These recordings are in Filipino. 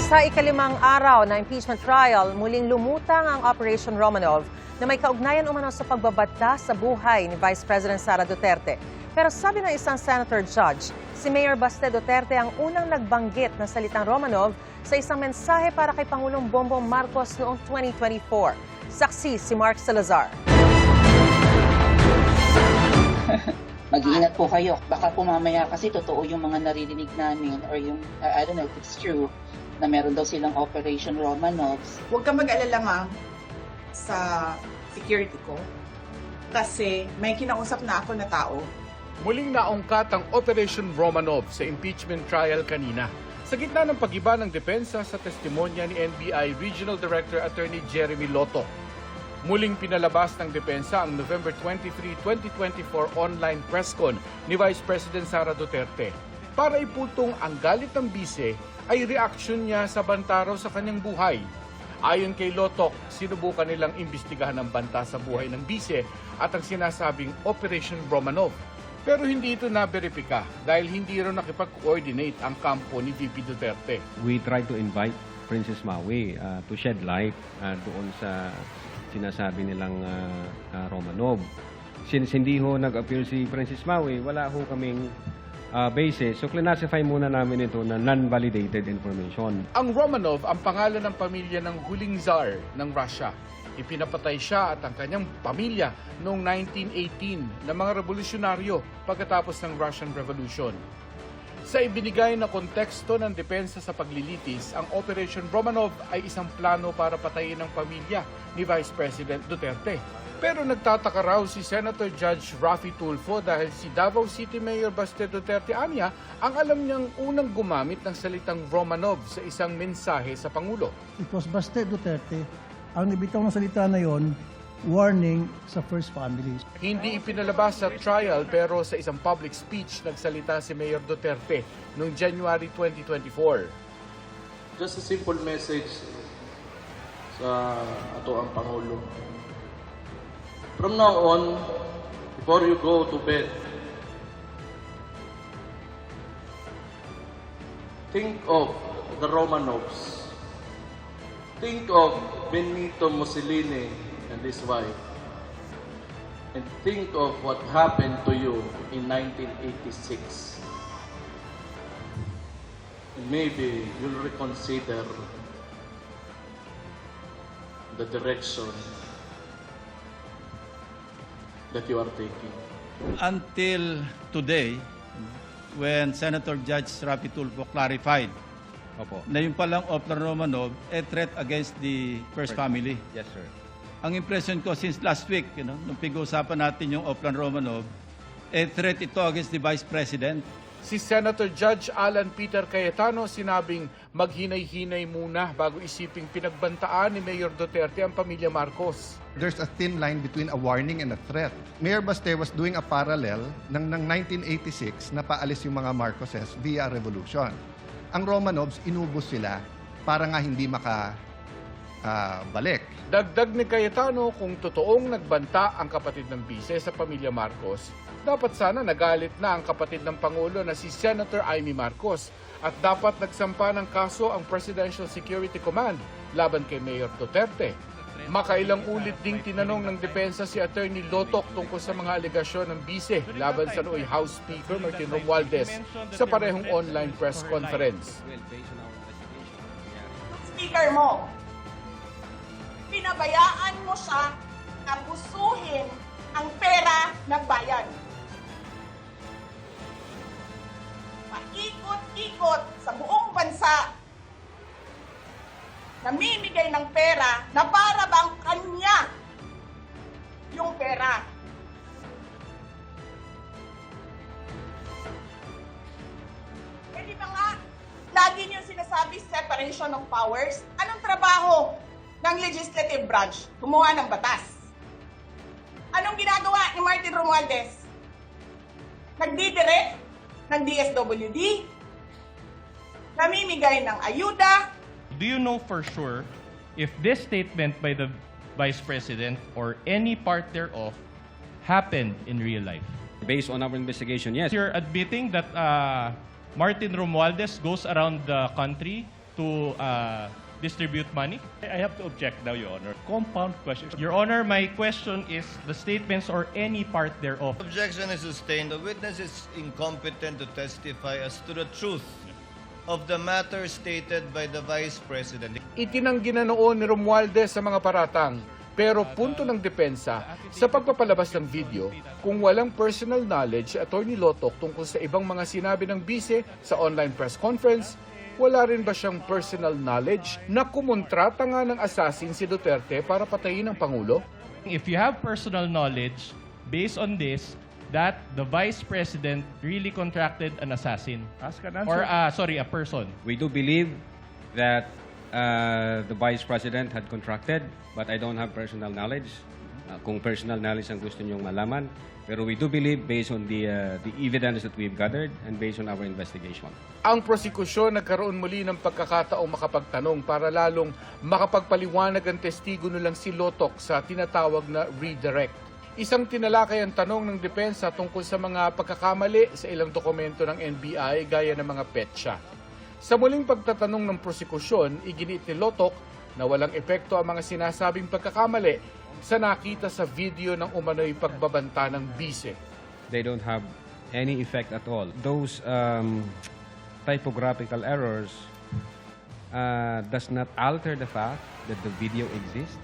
Sa ikalimang araw na impeachment trial, muling lumutang ang Operation Romanov na may kaugnayan umano sa pagbabanta sa buhay ni Vice President Sara Duterte. Pero sabi ng isang senator judge, si Mayor Baste Duterte ang unang nagbanggit ng salitang Romanov sa isang mensahe para kay Pangulong Bongbong Marcos noong 2024. Saksi si Mark Salazar. Mag-iingat po kayo. Baka po mamaya kasi totoo yung mga naririnig namin or yung, I don't know if it's true, na meron daw silang Operation Romanovs. Huwag ka mag-alala, ma'am, sa security ko. Kasi may kinausap na ako na tao. Muling naungkat ang Operation Romanov sa impeachment trial kanina. Sa gitna ng pag-iba ng depensa sa testimonya ni NBI Regional Director Attorney Jeremy Lotto. Muling pinalabas ng depensa ang November 23, 2024 online press con ni Vice President Sara Duterte para iputong ang galit ng bise ay reaksyon niya sa banta raw sa kanyang buhay. Ayon kay Lotok, sinubukan nilang imbestigahan ang banta sa buhay ng bise at ang sinasabing Operation Romanov. Pero hindi ito na-verifika dahil hindi raw nakipag-coordinate ang kampo ni VP Duterte. We tried to invite Princess Maui to shed light doon sa sinasabi nilang Romanov. Since hindi ho nag-appear si Princess Maui, wala ho kaming basis. So, classify muna namin ito na non-validated information. Ang Romanov ang pangalan ng pamilya ng huling Tsar ng Russia. Ipinapatay siya at ang kanyang pamilya noong 1918 ng mga revolusyonaryo pagkatapos ng Russian Revolution. Sa ibinigay na konteksto ng depensa sa paglilitis, ang Operation Romanov ay isang plano para patayin ang pamilya ni Vice President Duterte. Pero nagtataka raw si Senator Judge Raffy Tulfo dahil si Davao City Mayor Baste Duterte anya ang alam niyang unang gumamit ng salitang Romanov sa isang mensahe sa Pangulo. It was Baste Duterte ang nabitaw ng salita na yon, warning sa first families. Hindi ipinalabas sa trial pero sa isang public speech nagsalita si Mayor Duterte noong January 2024. Just a simple message sa ato ang Pangulo. From now on, before you go to bed, think of the Romanovs. Think of Benito Mussolini and his wife. And think of what happened to you in 1986. And maybe you'll reconsider the direction that you are taking. Until today, when Senator Judge Raffy Tulfo clarified na yung palang Operation Romanov a threat against the first family. Yes, sir. Ang impression ko since last week, nung pag-uusapan natin yung Operation Romanov, a threat ito against the Vice President. Si Senator Judge Alan Peter Cayetano sinabing maghinay-hinay muna bago isiping pinagbantaan ni Mayor Duterte ang pamilya Marcos. There's a thin line between a warning and a threat. Mayor Baste was doing a parallel ng 1986 na paalis yung mga Marcoses via revolution. Ang Romanovs, inubos sila para nga hindi balik. Dagdag ni Cayetano kung totoong nagbanta ang kapatid ng bise sa pamilya Marcos, dapat sana nagalit na ang kapatid ng Pangulo na si Senator Amy Marcos at dapat nagsampa ng kaso ang Presidential Security Command laban kay Mayor Duterte. Makailang ulit ding tinanong ng depensa si Attorney Lotok tungkol sa mga alegasyon ng bise laban sa nooy House Speaker Martin Romualdez sa parehong online press conference. Speaker mo, pinabayaan mo siya na busuhin ang pera ng bayan. Paikot-ikot sa buong bansa, namimigay ng pera na para bang kanya yung pera. Eh di ba nga, lagi niyo sinasabi separation of powers? Anong trabaho ng legislative branch? Gumawa ng batas. Anong ginagawa ni Martin Romualdez? Nagdidirect ng DSWD? Namimigay ng ayuda? Do you know for sure if this statement by the Vice President or any part thereof happened in real life? Based on our investigation, yes. You're admitting that Martin Romualdez goes around the country to distribute money? I have to object now, Your Honor. Compound question. Your Honor, my question is the statements or any part thereof. Objection is sustained. The witness is incompetent to testify as to the truth of the matter stated by the Vice President. Itinanggi na noon ni Romualdez sa mga paratang, pero punto ng depensa sa pagpapalabas ng video kung walang personal knowledge si Atty. Lotoc tungkol sa ibang mga sinabi ng bise sa online press conference. Wala rin ba siyang personal knowledge na kumontrata nga ng assassin si Duterte para patayin ang Pangulo? If you have personal knowledge, based on this, that the Vice President really contracted an assassin. Ask an answer. Or, a person. We do believe that the Vice President had contracted, but I don't have personal knowledge. Kung personal knowledge ang gusto niyong malaman. Pero we do believe based on the evidence that we've gathered and based on our investigation. Ang prosekusyon nagkaroon muli ng pagkakataong makapagtanong para lalong makapagpaliwanag ang testigo nilang si Lotoc sa tinatawag na redirect. Isang tinalakay ang tanong ng depensa tungkol sa mga pagkakamali sa ilang dokumento ng NBI gaya ng mga petsa. Sa muling pagtatanong ng prosekusyon, iginiit ni Lotoc na walang epekto ang mga sinasabing pagkakamali sa nakita sa video ng umano'y pagbabanta ng bise. They don't have any effect at all. Those typographical errors does not alter the fact that the video exists.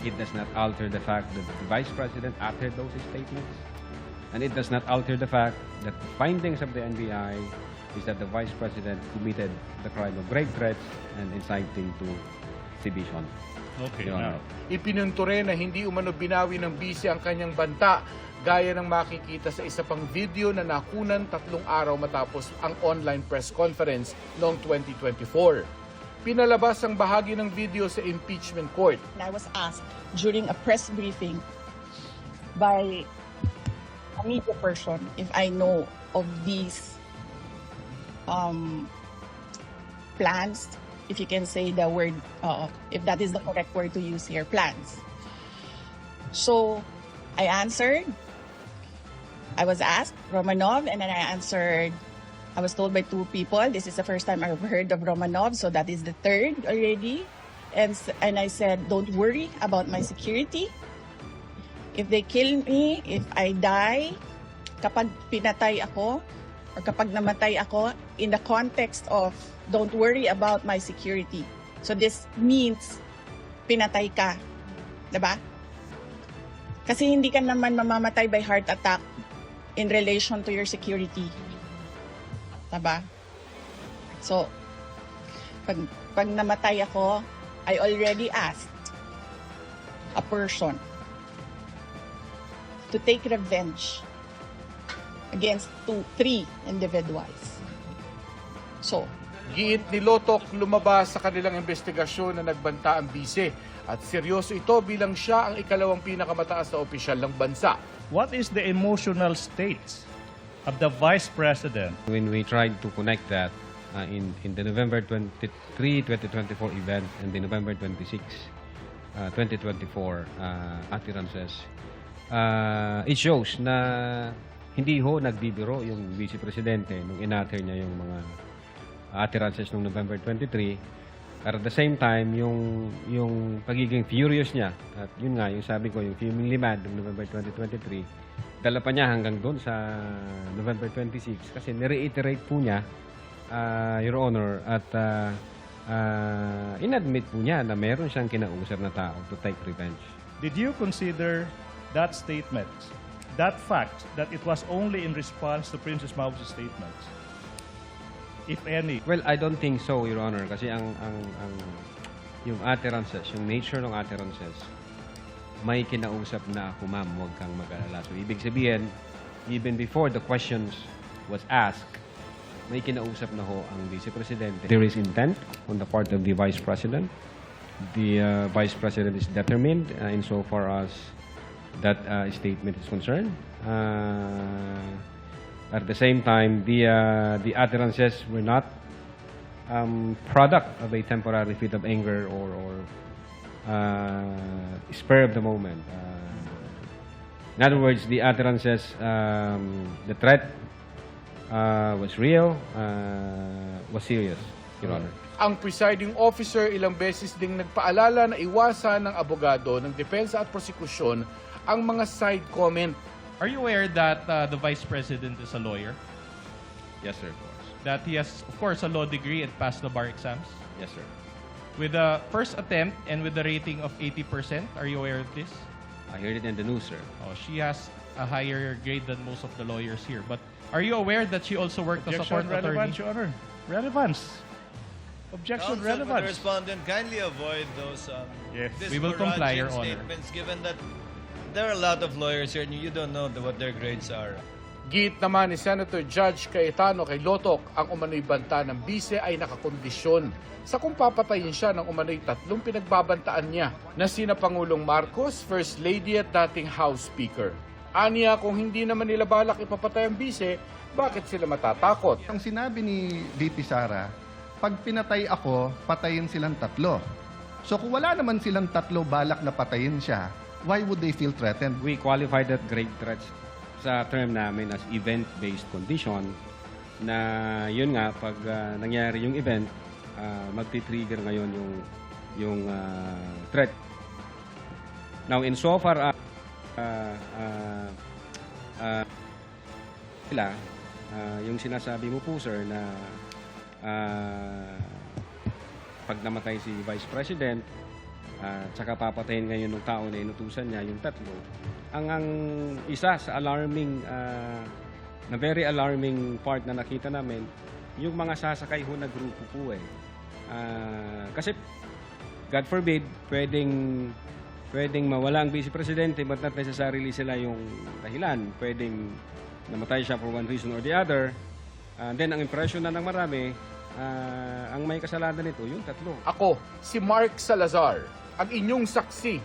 It does not alter the fact that the Vice President uttered those statements. And it does not alter the fact that the findings of the NBI is that the Vice President committed the crime of grave threats and inciting to sedition. Okay, Your now. Honor. Ipinunto rin na hindi umano binawi ng bise ang kanyang banta gaya ng makikita sa isa pang video na nakunan 3 araw matapos ang online press conference noong 2024. Pinalabas ang bahagi ng video sa impeachment court. I was asked during a press briefing by a media person if I know of these plans, if you can say the word, if that is the correct word to use here, plans. So I answered. I was asked Romanov, and then I answered. I was told by 2 people, this is the first time I've heard of Romanov, so that is the 3rd already. And I said, don't worry about my security. If they kill me, if I die, kapag pinatay ako, or kapag namatay ako, in the context of don't worry about my security. So this means pinatay ka. Diba? Kasi hindi ka naman mamamatay by heart attack in relation to your security. Diba? So, pag namatay ako, I already asked a person to take revenge against 3 individuals. So, Giit ni Lotoc lumabas sa kanilang investigasyon na nagbanta ang bise at seryoso ito bilang siya ang ikalawang pinakamataas na opisyal ng bansa. What is the emotional state of the Vice President? When we tried to connect that in the November 23, 2024 event and the November 26, 2024 utterances, it shows na hindi ho nagbibiro yung Vice Presidente nung inatter niya yung mga utterances noong November 23. At the same time, yung pagiging furious niya, at yun nga, yung sabi ko, yung fumingly mad noong November 2023, dala pa niya hanggang doon sa November 26 kasi nireiterate po niya, Your Honor, at inadmit po niya na meron siyang kinausap na tao to take revenge. Did you consider that statement, that fact, that it was only in response to Princess Mau's statements? If any. Well, I don't think so, Your Honor, kasi yung utterances, yung nature ng utterances, may kinausap na ako, ma'am, huwag kang mag-alala. So, ibig sabihin, even before the questions was asked, may kinausap na ho ang Vice Presidente. There is intent on the part of the Vice President. The Vice President is determined insofar as that statement is concerned. At the same time, the utterances were not product of a temporary fit of anger or spur of the moment. In other words, the utterances, the threat was real, was serious, Your Honor. Ang presiding officer ilang beses ding nagpaalala na iwasan ng abogado ng depensa at prosekusyon ang mga side comment. Are you aware that the Vice President is a lawyer? Yes, sir, of course. That he has, of course, a law degree and passed the bar exams? Yes, sir. With the first attempt and with the rating of 80%, are you aware of this? I heard it in the news, sir. Oh, she has a higher grade than most of the lawyers here. But are you aware that she also worked as a court Objection, attorney? relevance, Your Honor. Relevance. Objection, Counsel, would the relevance. respondent kindly avoid those Yes. We will comply, Your discouraging Honor. statements, given that there are a lot of lawyers here and you don't know what their grades are. Giit naman ni Senator Judge Cayetano kay Lotoc, ang umano'y banta ng bise ay nakakondisyon sa kung papatayin siya ng umano'y 3 pinagbabantaan niya na sina Pangulong Marcos, First Lady at dating House Speaker. Aniya, kung hindi naman nila balak ipapatay ang bise, bakit sila matatakot? Ang sinabi ni VP Sara, pag pinatay ako, patayin silang 3. So kung wala naman silang 3 balak na patayin siya, why would they feel threatened? We qualify that grave threats sa term namin as event-based condition na yun nga, pag nangyari yung event, magti-trigger ngayon yung threat. Now, insofar yung sinasabi mo po, sir, na pag namatay si Vice President, tsaka papatayin ngayon ng tao na inutusan niya, yung 3, ang isa sa alarming, na very alarming part na nakita namin, yung mga sasakay ho na grupo po eh. Kasi, God forbid, pwedeng mawala ang Vice Presidente but not necessarily sila yung dahilan. Pwedeng namatay siya for one reason or the other. Then, ang impression na ng marami, ang may kasalanan nito, yung 3. Ako, si Mark Salazar, ang inyong saksi